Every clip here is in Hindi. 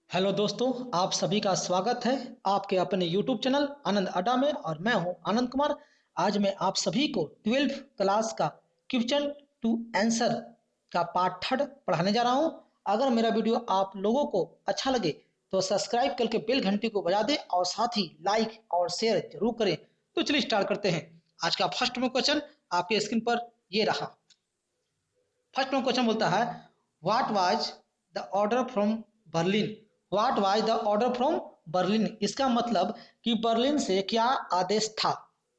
हेलो दोस्तों, आप सभी का स्वागत है आपके अपने यूट्यूब चैनल आनंद अड्डा में। और मैं हूं आनंद कुमार। आज मैं आप सभी को 12th क्लास का क्वेश्चन टू आंसर का पार्ट 3 पढ़ाने जा रहा हूं। अगर मेरा वीडियो आप लोगों को अच्छा लगे तो सब्सक्राइब करके बेल घंटी को बजा दें और साथ ही लाइक और शेयर जरूर करें। तो चलिए स्टार्ट करते हैं। आज का फर्स्ट में क्वेश्चन आपके स्क्रीन पर ये रहा। फर्स्ट में क्वेश्चन बोलता है, what was the order from Berlin. What was the order from Berlin, इसका मतलब कि बर्लिन से क्या आदेश था।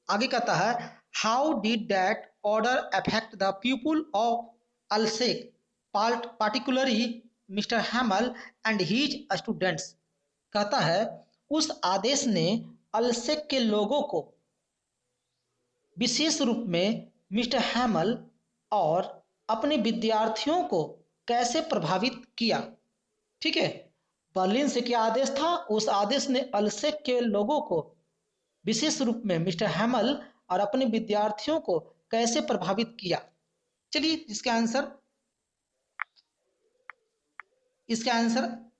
आगे कहता है, how did that order affect the people of Alsace, particularly mister Hamel and his students. कहता है, उस आदेश ने अल्सेक के लोगों को विशेष रूप में मिस्टर हैमल और अपने विद्यार्थियों को कैसे प्रभावित किया। ठीक है, बर्लिन से क्या आदेश था, उस आदेश ने अल्सेक के लोगों को विशेष रूप में मिस्टर हैमल और अपने विद्यार्थियों को कैसे प्रभावित किया। चलिए इसका आंसर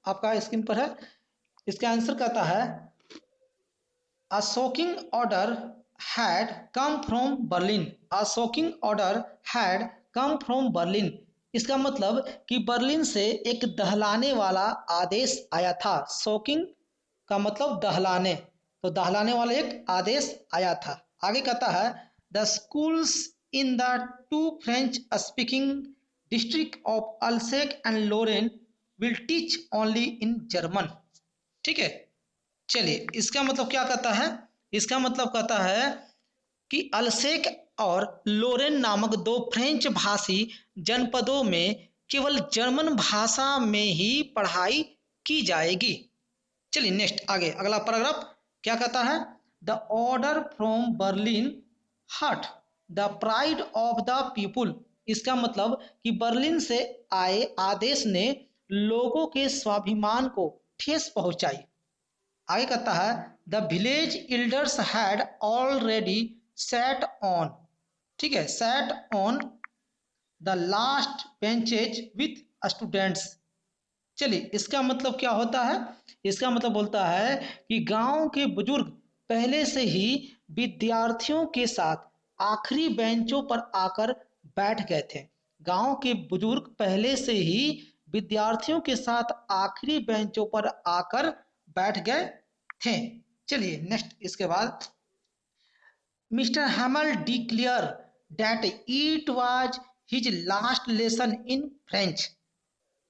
आपका स्क्रीन पर है। इसका आंसर कहता है, A shocking order had come from Berlin. A shocking order had come from Berlin. इसका मतलब कि बर्लिन से एक दहलाने वाला आदेश आया था। शॉकिंग का मतलब दहलाने, तो दहलाने वाला एक आदेश आया था। आगे कहता है, the schools in the two French speaking district of Alsace and Lorraine will teach only in German. ठीक है, चलिए इसका मतलब क्या कहता है। इसका मतलब कहता है कि अल्सेक और लोरेन नामक दो फ्रेंच भाषी जनपदों में केवल जर्मन भाषा में ही पढ़ाई की जाएगी। चलिए नेक्स्ट, आगे अगला पैराग्राफ क्या कहता है, the order from Berlin hurt the pride of the people. इसका मतलब कि बर्लिन से आए आदेश ने लोगों के स्वाभिमान को ठेस पहुंचाई। आगे कहता है, the village elders had already sat on, ठीक है, sat on the last benches with students. चलिए इसका मतलब क्या होता है। इसका मतलब बोलता है कि गांव के बुजुर्ग पहले से ही विद्यार्थियों के साथ आखिरी बेंचों पर आकर बैठ गए थे। गांव के बुजुर्ग पहले से ही विद्यार्थियों के साथ आखिरी बेंचों पर आकर बैठ गए थे। चलिए नेक्स्ट, इसके बाद mister हैमल declare that it was his last lesson in French.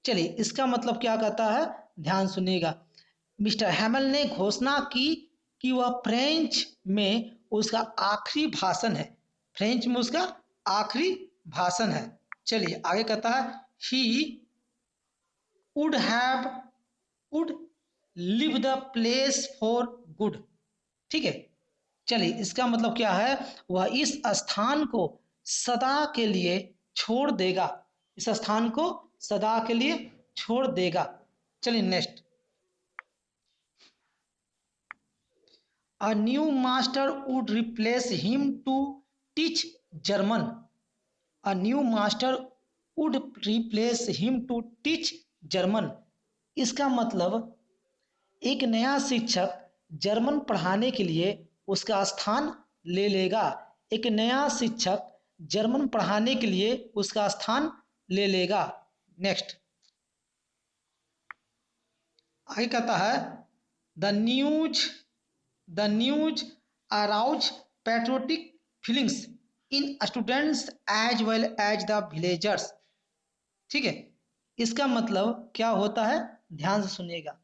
चलिए इसका मतलब क्या कहता है, ध्यान सुनिएगा। मिस्टर हैमल ने घोषणा की कि वह फ्रेंच में उसका आखिरी भाषण है। फ्रेंच में उसका आखिरी भाषण है। चलिए आगे कहता है, he would have would live the place for good. ठीक है, चलिए इसका मतलब क्या है, वह इस स्थान को सदा के लिए छोड़ देगा। इस स्थान को सदा के लिए छोड़ देगा। चलिए next, a new master would replace him to teach German. A new master would replace him to teach German. इसका मतलब एक नया शिक्षक जर्मन पढ़ाने के लिए उसका स्थान ले लेगा। एक नया शिक्षक जर्मन पढ़ाने के लिए उसका स्थान ले लेगा। नेक्स्ट, आगे कहता है, the news arouse patriotic feelings in students as well as the villagers. ठीक है, इसका मतलब क्या होता है, ध्यान से सुनिएगा।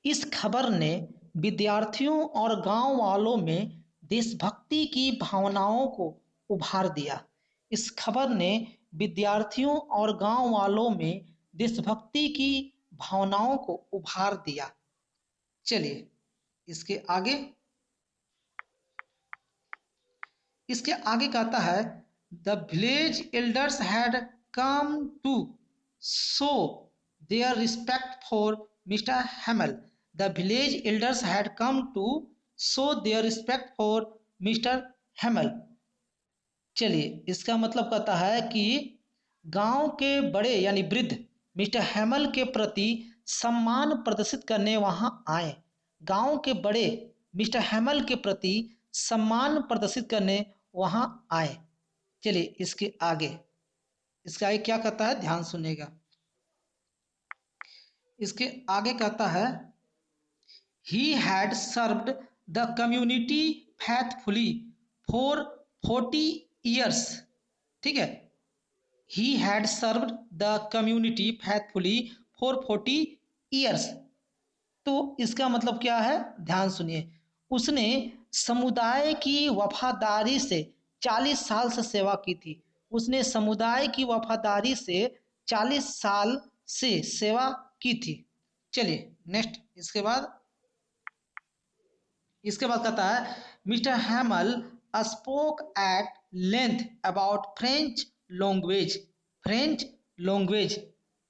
इस खबर ने विद्यार्थियों और गांव वालों में देशभक्ति की भावनाओं को उभार दिया। इस खबर ने विद्यार्थियों और गांव वालों में देशभक्ति की भावनाओं को उभार दिया। चलिए इसके आगे कहता है, the village elders had come to show their respect for mister Hamel. The village elders had come to show their respect for mister Hamel. चलिए इसका मतलब कहता है कि गांव के बड़े यानी वृद्ध मिस्टर हैमल के प्रति सम्मान प्रदर्शित करने वहां आए। गांव के बड़े मिस्टर हैमल के प्रति सम्मान प्रदर्शित करने वहां आए। चलिए इसके आगे क्या कहता है, ध्यान सुनिएगा। इसके आगे कहता है he had served the community faithfully for 40 years। ठीक है, he had served the community faithfully for 40 years। तो इसका मतलब क्या है, ध्यान सुनिए। उसने समुदाय की वफादारी से 40 साल से सेवा की थी। उसने समुदाय की वफादारी से 40 साल से सेवा की थी। चलिए नेक्स्ट, इसके बाद कहता है mister हैमल spoke at length about French language.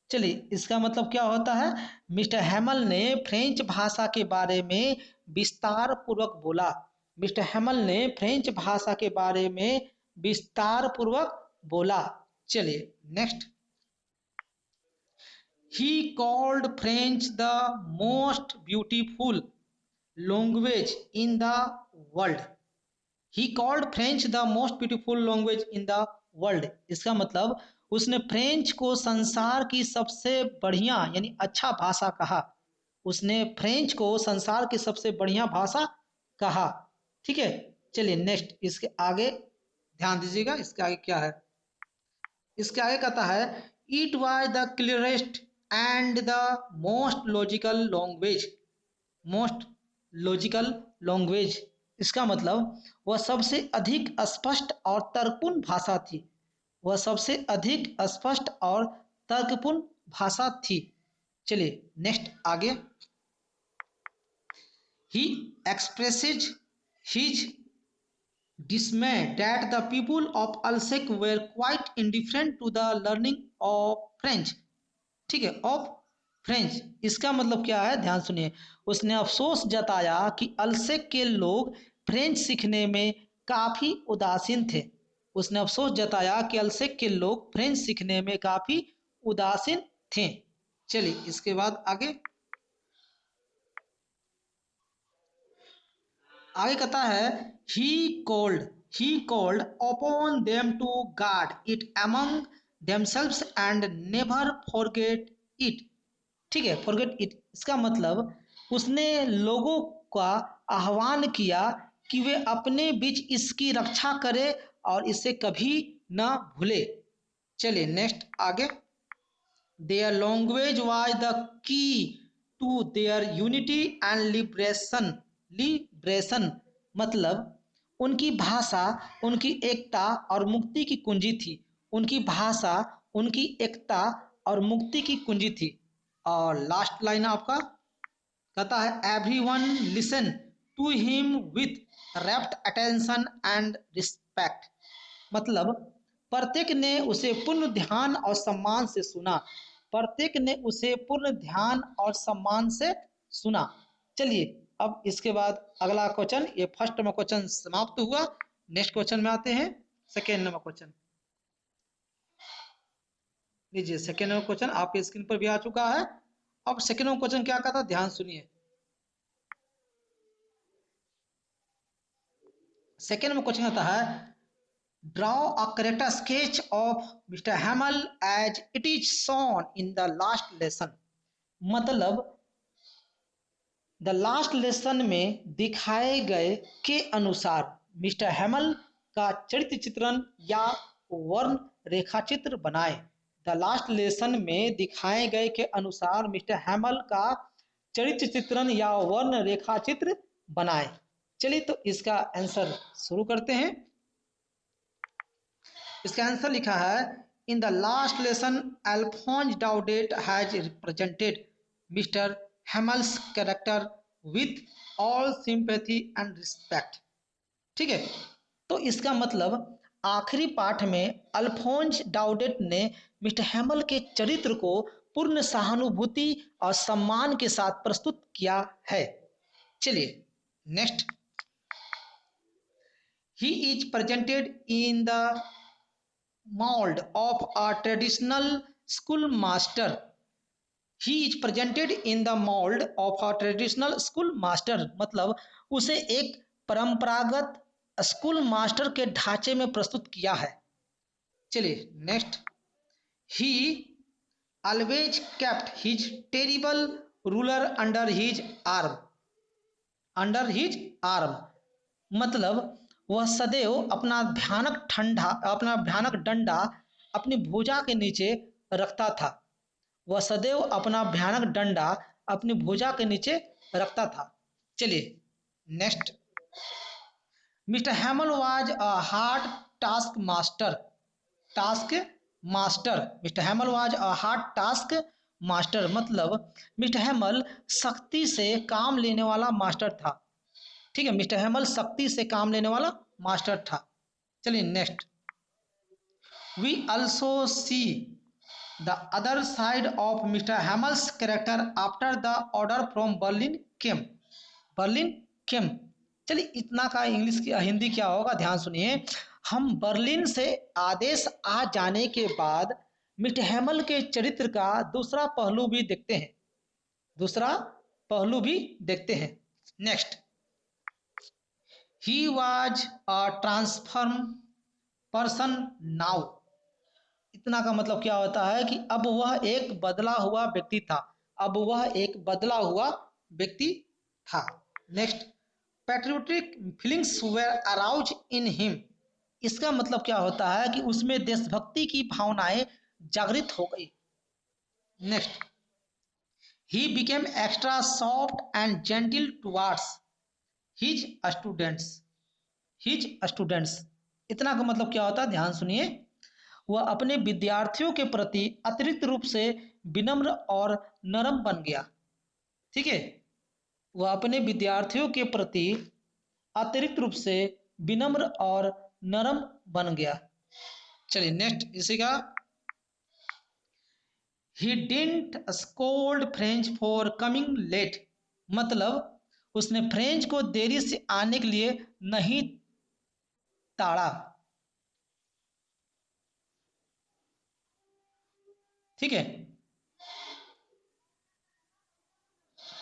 चलिए इसका मतलब क्या होता है, मिस्टर हैमल ने फ्रेंच भाषा के बारे में विस्तार पूर्वक बोला। मिस्टर हैमल ने फ्रेंच भाषा के बारे में विस्तार पूर्वक बोला। चलिए next, he called French the most beautiful language in the world। he called French the most beautiful language in the world। इसका मतलब उसने फ्रेंच को संसार की सबसे बढ़िया यानी अच्छा भाषा कहा। उसने फ्रेंच को संसार की सबसे बढ़िया भाषा कहा। ठीक है, चलिए नेक्स्ट, इसके आगे ध्यान दीजिएगा। इसके आगे क्या है, इसके आगे कहता है it was the clearest and the most logical language. इसका मतलब वह सबसे अधिक स्पष्ट और तर्कपूर्ण भाषा थी। वह सबसे अधिक स्पष्ट और तर्कपूर्ण भाषा थी। चलिए नेक्स्ट आगे, he expresses his dismay that the people of Alsek were quite indifferent to the learning of French। ठीक है, ऑफ फ्रेंच इसका मतलब क्या है, ध्यान सुनिए। उसने अफसोस जताया कि अल्सेक के लोग फ्रेंच सीखने में काफी उदासीन थे। उसने अफसोस जताया कि अल्सेक के लोग फ्रेंच सीखने में काफी उदासीन थे। चलिए इसके बाद आगे कहता है he called upon them to guard it among themselves and never forget it। ठीक है, forget it इसका मतलब उसने लोगों का आह्वान किया कि वे अपने बीच इसकी रक्षा करें और इसे कभी न भूले। चलिए नेक्स्ट आगे, their language was the key to their unity and liberation मतलब उनकी भाषा उनकी एकता और मुक्ति की कुंजी थी। उनकी भाषा उनकी एकता और मुक्ति की कुंजी थी। और लास्ट लाइन आपका कहता है everyone listen to him with rapt attention and respect. मतलब प्रत्येक ने उसे पूर्ण ध्यान और सम्मान से सुना। प्रत्येक ने उसे पूर्ण ध्यान और सम्मान से सुना। चलिए अब इसके बाद अगला क्वेश्चन, ये फर्स्ट नंबर क्वेश्चन समाप्त हुआ। नेक्स्ट क्वेश्चन में आते हैं, सेकेंड नंबर क्वेश्चन लीजिए। सेकेंड नंबर क्वेश्चन आपके स्क्रीन पर भी आ चुका है। अब सेकेंड नंबर क्वेश्चन क्या कहता है, ध्यान सुनिए। सेकेंड नंबर क्वेश्चन कहता है draw a correct sketch of Mr. Hamel as it is shown in the last lesson। मतलब द लास्ट लेसन में दिखाए गए के अनुसार मिस्टर हैमल का चरित्र चित्रण या वर्ण रेखाचित्र बनाए। द लास्ट लेसन में दिखाए गए के अनुसार मिस्टर हैमल का चरित्र चित्रण या वर्ण रेखाचित्र बनाए। चलिए तो इसका आंसर शुरू करते हैं। इसका आंसर लिखा है in the last lesson Alphonse Daudet has represented mister Hamel's character with all sympathy and respect. ठीक है, तो इसका मतलब आखिरी पाठ में अल्फोंस डाउडेट ने मिस्टर हैमल के चरित्र को पूर्ण सहानुभूति और सम्मान के साथ प्रस्तुत किया है। चलिए next, he is presented in the mold of a traditional schoolmaster। He is presented in the mould of a traditional school master, मतलब उसे एक परंपरागत स्कूल मास्टर के ढांचे में प्रस्तुत किया है। चलिए नेक्स्ट, ही always kept his terrible ruler under his arm, under his arm, मतलब वह सदैव अपना भयानक डंडा अपनी भुजा के नीचे रखता था। वह सदैव अपना भयानक डंडा अपनी भुजा के नीचे रखता था। चलिए next, mister हैमल was a hard task master, task master, mister हैमल was a hard task master, मतलब मिस्टर हैमल सख्ती से काम लेने वाला मास्टर था। ठीक है, मिस्टर हैमल सख्ती से काम लेने वाला मास्टर था। चलिए next, we also see the other side of mister Hamel's character after the order from Berlin came, Berlin came. चलिए इतना का इंग्लिश की हिंदी क्या होगा, ध्यान सुनिए। हम बर्लिन से आदेश आ जाने के बाद मिस्टर हैमल के चरित्र का दूसरा पहलू भी देखते हैं, दूसरा पहलू भी देखते हैं। Next, he was a transform person now, इतना का मतलब क्या होता है कि अब वह एक बदला हुआ व्यक्ति था, अब वह एक बदला हुआ व्यक्ति था। Next, patriotic feelings were arouse in him, इसका मतलब क्या होता है कि उसमें देशभक्ति की भावनाएं जागृत हो गई। Next, he became extra soft and gentle towards his students, his students, इतना का मतलब क्या होता है, ध्यान सुनिए। वह अपने विद्यार्थियों के प्रति अतिरिक्त रूप से विनम्र और नरम बन गया। ठीक है, वह अपने विद्यार्थियों के प्रति अतिरिक्त रूप से विनम्र और नरम बन गया। चलिए नेक्स्ट इसी का, he didn't scold French for coming late, मतलब उसने फ्रेंच को देरी से आने के लिए नहीं ताड़ा। ठीक है,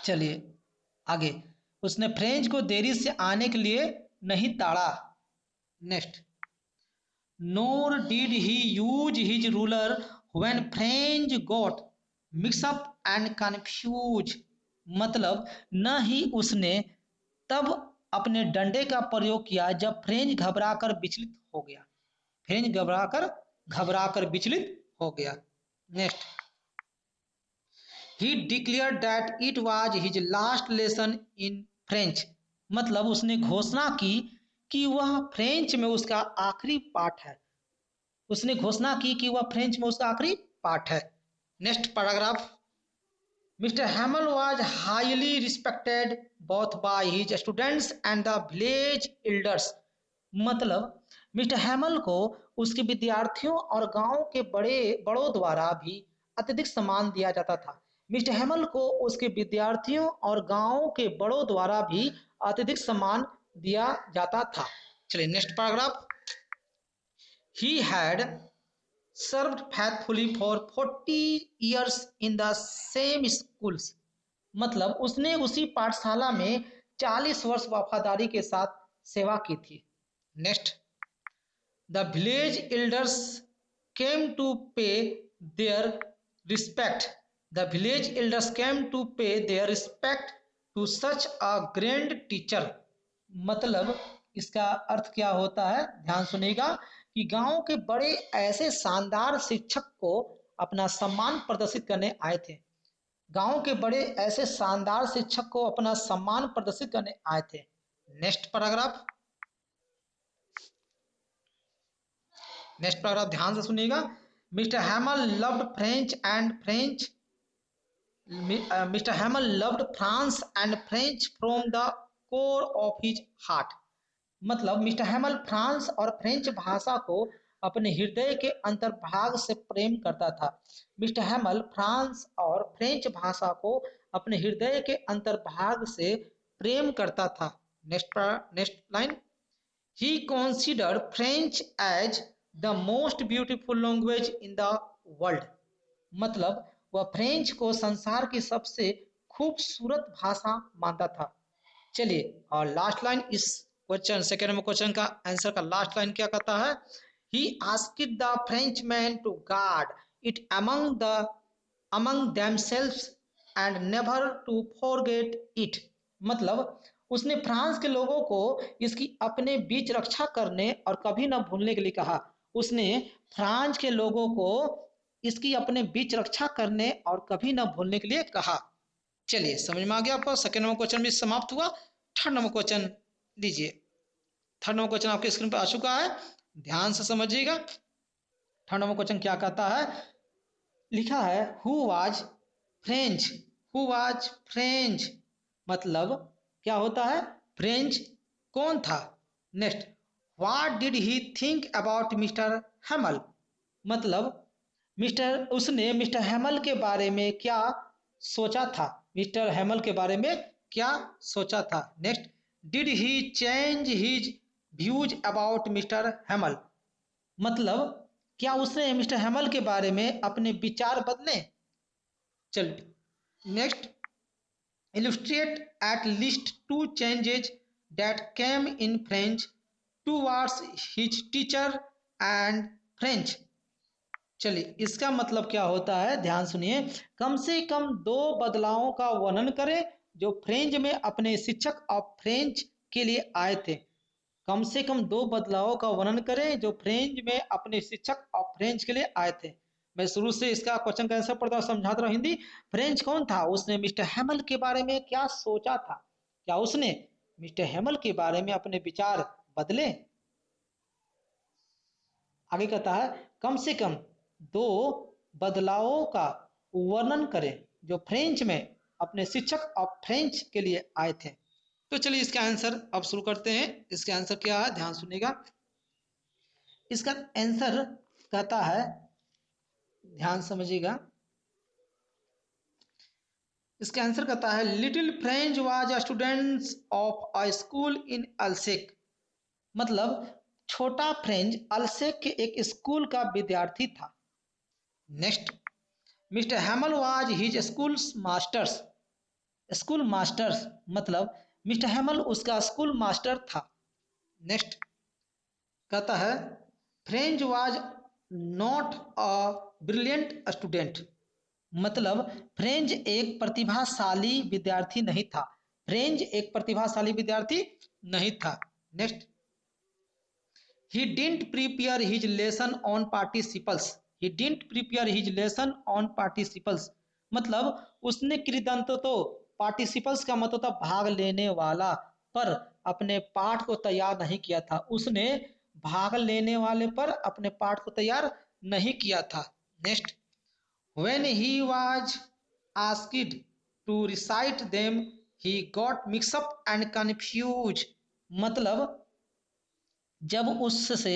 चलिए आगे, उसने फ्रेंच को देरी से आने के लिए नहीं ताड़ा। Next, NOR did he use his ruler when French got mix up and confuse, मतलब न ही उसने तब अपने डंडे का प्रयोग किया जब फ्रेंच घबराकर विचलित हो गया, फ्रेंच घबराकर विचलित हो गया। Next, he declare that it was his last lesson in French, मतलब उसने घोषणा की कि वह फ्रेंच में उसका आखिरी पाठ है, उसने घोषणा की कि वह फ्रेंच में उसका आखिरी पाठ है। Next paragraph, mister हैमल was highly respected both by his students and the village elders, मतलब मिस्टर हैमल को उसके विद्यार्थियों और गांव के बड़ों द्वारा भी अत्यधिक सम्मान दिया जाता था। मिस्टर हैमल को उसके विद्यार्थियों और गांव के बड़ों द्वारा भी अत्यधिक सम्मान दिया जाता था। चलिए next paragraph, he had served faithfully for 40 years in the same schools, मतलब उसने उसी पाठशाला में 40 वर्ष वफादारी के साथ सेवा की थी। Next, the village elders came to pay their respect, the village elders came to pay their respect to such a grand teacher, मतलब इसका अर्थ क्या होता है, ध्यान सुनिएगा कि गांव के बड़े ऐसे शानदार शिक्षक को अपना सम्मान प्रदर्शित करने आए थे, गांव के बड़े ऐसे शानदार शिक्षक को अपना सम्मान प्रदर्शित करने आए थे। नेक्स्ट पैराग्राफ, नेक्स्ट पैराग्राफ ध्यान से सुनिएगा, mister हैमल loved French and French, mister हैमल loved France and French from the core of his heart, मतलब मिस्टर हैमल फ्रांस और फ्रेंच भाषा को अपने हृदय के अंतर्भाग से प्रेम करता था। मिस्टर हैमल फ्रांस और फ्रेंच भाषा को अपने हृदय के अंतर्भाग से प्रेम करता था। Next line, he considered French as the most beautiful language in the world, मतलब वह फ्रेंच को संसार की सबसे खूबसूरत भाषा मानता था। चलिए, और लास्ट लाइन इस क्वेश्चन, सेकेंड नंबर क्वेश्चन का आंसर का लास्ट लाइन क्या कहता है? He asked the Frenchman to guard it among themselves and never to forget it. मतलब उसने फ्रांस के लोगों को इसकी अपने बीच रक्षा करने और कभी न भूलने के लिए कहा। उसने फ्रांस के लोगों को इसकी अपने बीच रक्षा करने और कभी न भूलने के लिए कहा। चलिए, समझ में आ गया आपको? सेकेंड नंबर क्वेश्चन भी समाप्त हुआ। थर्ड नंबर क्वेश्चन लीजिए। थर्ड नंबर क्वेश्चन आपके स्क्रीन पर आ चुका है, ध्यान से समझिएगा। थर्ड नंबर क्वेश्चन क्या कहता है? लिखा है who was French. Who was French मतलब क्या होता है? फ्रेंच कौन था? Next, what did he think about mister Hamel. मतलब उसने मिस्टर हैमल के बारे में क्या सोचा था? मिस्टर हैमल के बारे में क्या सोचा था? Next, did he change his views about mister Hamel. मतलब क्या उसने मिस्टर हैमल के बारे में अपने विचार बदले? चलिए next, illustrate at least two changes that came in French towards his teacher and French। चलिए, इसका मतलब क्या होता है? ध्यान सुनिए। कम से कम दो बदलावों का वर्णन करें जो फ्रेंच में अपने शिक्षक और फ्रेंच के लिए आए थे। कम से कम दो बदलावों का वर्णन करें जो फ्रेंच में अपने शिक्षक और फ्रेंच के लिए आए थे। मैं शुरू से इसका क्वेश्चन का आंसर पढ़ता हूँ, समझाता रहा हिंदी। फ्रेंच कौन था? उसने मिस्टर हैमल के बारे में क्या सोचा था? क्या उसने मिस्टर हैमल के बारे में अपने विचार बदले? आगे कहता है कम से कम दो बदलावों का वर्णन करें जो फ्रेंच में अपने शिक्षक और फ्रेंच के लिए आए थे। तो चलिए इसका आंसर अब शुरू करते हैं। इसका आंसर क्या है? ध्यान सुनिएगा। इसका आंसर कहता है, ध्यान समझिएगा। इसका आंसर कहता है little French was a student of a school in Alsace. मतलब छोटा फ्रेंच अल्सेक के एक स्कूल का विद्यार्थी था। Next, mister हैमल was his school masters. School masters मतलब मिस्टर हैमल उसका स्कूल मास्टर था। नेक्स्ट कहता है French was not a brilliant student. मतलब फ्रेंच एक प्रतिभाशाली विद्यार्थी नहीं था। फ्रेंच एक प्रतिभाशाली विद्यार्थी नहीं था। Next, he didn't prepare his lesson on participles. He didn't prepare his lesson on participles मतलब उसने कृदंत तो पार्टिसिपल्स का मतलब था भाग लेने वाला, पर अपने पाठ को तैयार नहीं किया था। उसने भाग लेने वाले पर अपने पाठ को तैयार नहीं किया था। Next, when he was asked to recite them he got mixed up and confused। मतलब जब उससे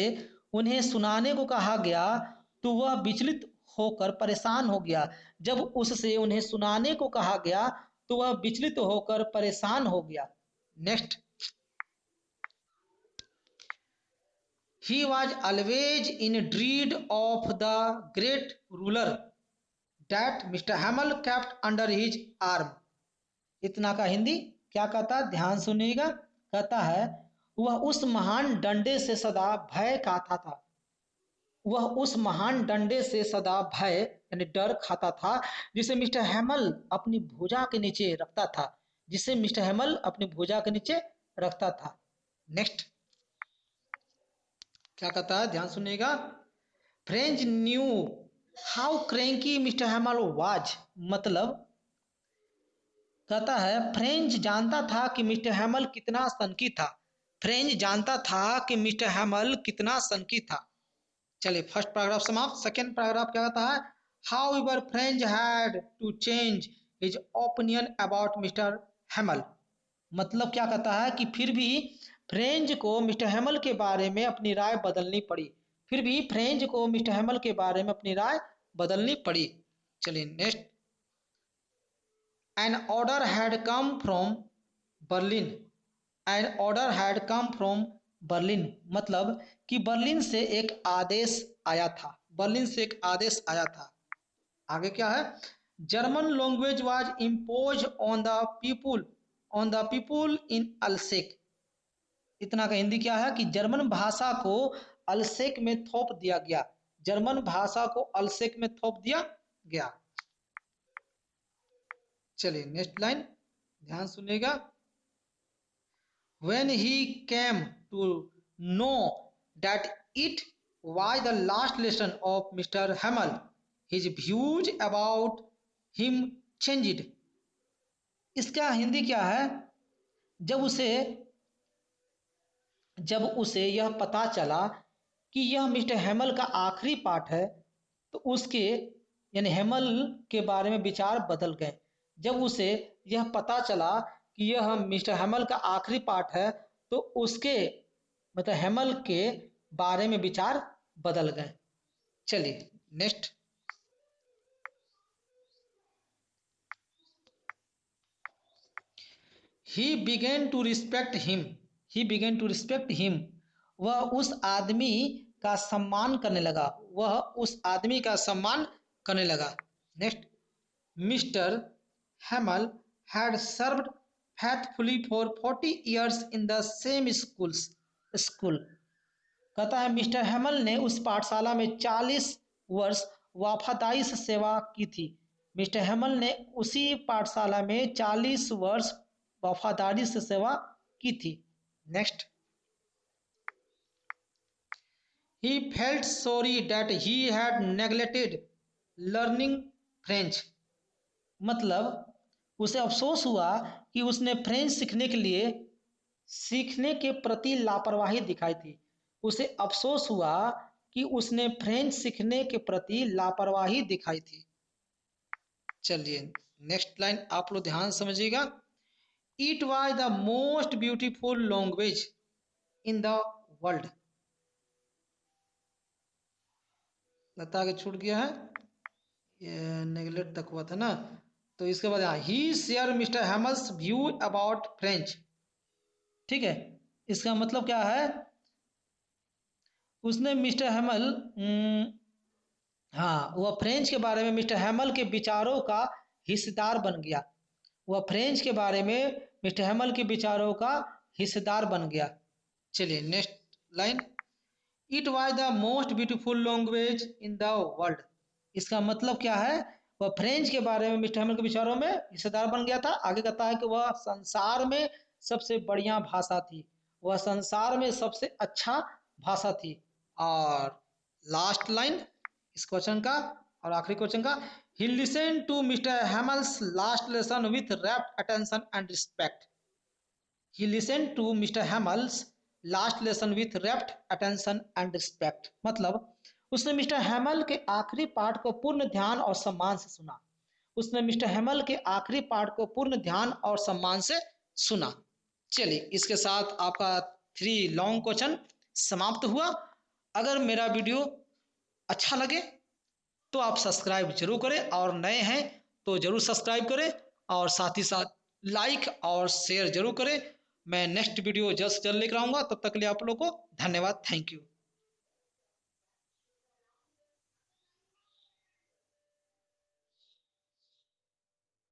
उन्हें सुनाने को कहा गया तो वह विचलित होकर परेशान हो गया। जब उससे उन्हें सुनाने को कहा गया तो वह विचलित होकर परेशान हो गया। Next, he was always in dread of the great ruler that Mr. Hamel kept under his arm। इतना का हिंदी क्या कहता? ध्यान सुनिएगा। कहता है वह उस महान डंडे से सदा भय खाता था। वह उस महान डंडे से सदा भय यानी डर खाता था जिसे मिस्टर हैमल अपनी भुजा के नीचे रखता था। जिसे मिस्टर हैमल अपनी भुजा के नीचे रखता था। नेक्स्ट क्या कहता है? ध्यान सुनिएगा। French knew how cranky mister हैमल was. मतलब कहता है फ्रेंच जानता था कि मिस्टर हैमल कितना सनकी था। फ्रेंच जानता था कि मिस्टर हैमल कितना सनकी था। चलिए फर्स्ट पैराग्राफ समाप्त। सेकेंड पैराग्राफ क्या कहता है? However French had to change his opinion about mister Hamel. मतलब क्या कहता है कि फिर भी फ्रेंच को मिस्टर हैमल के बारे में अपनी राय बदलनी पड़ी। फिर भी फ्रेंच को मिस्टर हैमल के बारे में अपनी राय बदलनी पड़ी। चलिए next, an order had come from Berlin। an order had come from Berlin मतलब कि बर्लिन से एक आदेश आया था। बर्लिन से एक आदेश आया था। आगे क्या है? German language was impose on the people in Alsace. इतना का हिंदी क्या है कि जर्मन भाषा को अल्सेक में थोप दिया गया। जर्मन भाषा को अल्सेक में थोप दिया गया। चलिए नेक्स्ट लाइन ध्यान सुनिएगा। When he came to know that it was the last lesson of Mr. Hamel, his views about him changed। इसका हिंदी क्या है? जब उसे यह पता चला कि यह मिस्टर हैमल का आखिरी पाठ है तो उसके यानी हैमल के बारे में विचार बदल गए। जब उसे यह पता चला कि यह मिस्टर हैमल का आखिरी पाठ है तो उसके मतलब हैमल के बारे में विचार बदल गए। चलिए next. He began to respect him। वह उस आदमी का सम्मान करने लगा। Next. Mister हैमल had served faithfully for 40 years in the same school। कहता है मिस्टर हैमल ने उस पाठशाला में 40 वर्ष वफादारी से सेवा की थी। मिस्टर हैमल ने उसी पाठशाला में 40 वर्ष वफादारी से सेवा की थी। Next. He felt sorry that he had neglected learning French। मतलब उसे अफसोस हुआ कि उसने फ्रेंच सीखने के प्रति लापरवाही दिखाई थी। उसे अफसोस हुआ कि उसने फ्रेंच सीखने के प्रति लापरवाही दिखाई थी। चलिए नेक्स्ट लाइन आप लोग ध्यान समझिएगा। It was the most beautiful language in the world। लगता है कि छूट गया है, ये नेगलेक्ट तक हुआ था ना। तो इसके बाद ही share Mr Hamel's view about French. ठीक है, इसका मतलब क्या है? उसने मिस्टर हैमल वह फ्रेंच के बारे में मिस्टर हैमल के विचारों का हिस्सेदार बन गया। वह फ्रेंच के बारे में मिस्टर हैमल के विचारों का हिस्सेदार बन गया। चलिए next line. It was the most beautiful language in the world. इसका मतलब क्या है? वह फ्रेंच के बारे में मिस्टर हैमल के विचारों में हिस्सेदार बन गया था। आगे कहता है कि वह संसार में सबसे बढ़िया भाषा थी, वह संसार में सबसे अच्छा भाषा थी। और लास्ट लाइन इस क्वेश्चन का और आखिरी क्वेश्चन का। He listened to Mr. Hamel's last lesson with rapt attention and respect। He listened to Mr. Hamel's last lesson with rapt attention and respect। मतलब उसने मिस्टर हैमल के आखिरी पाठ को पूर्ण ध्यान और सम्मान से सुना। उसने मिस्टर हैमल के आखिरी पाठ को पूर्ण ध्यान और सम्मान से सुना। चलिए इसके साथ आपका 3 लॉन्ग क्वेश्चन समाप्त हुआ। अगर मेरा वीडियो अच्छा लगे तो आप सब्सक्राइब जरूर करें और नए हैं तो जरूर सब्सक्राइब करें और साथ ही साथ लाइक और शेयर जरूर करें। मैं नेक्स्ट वीडियो जल्द से जल्द लेकर आऊँगा। तब तक के लिए आप लोगों को धन्यवाद। Thank you.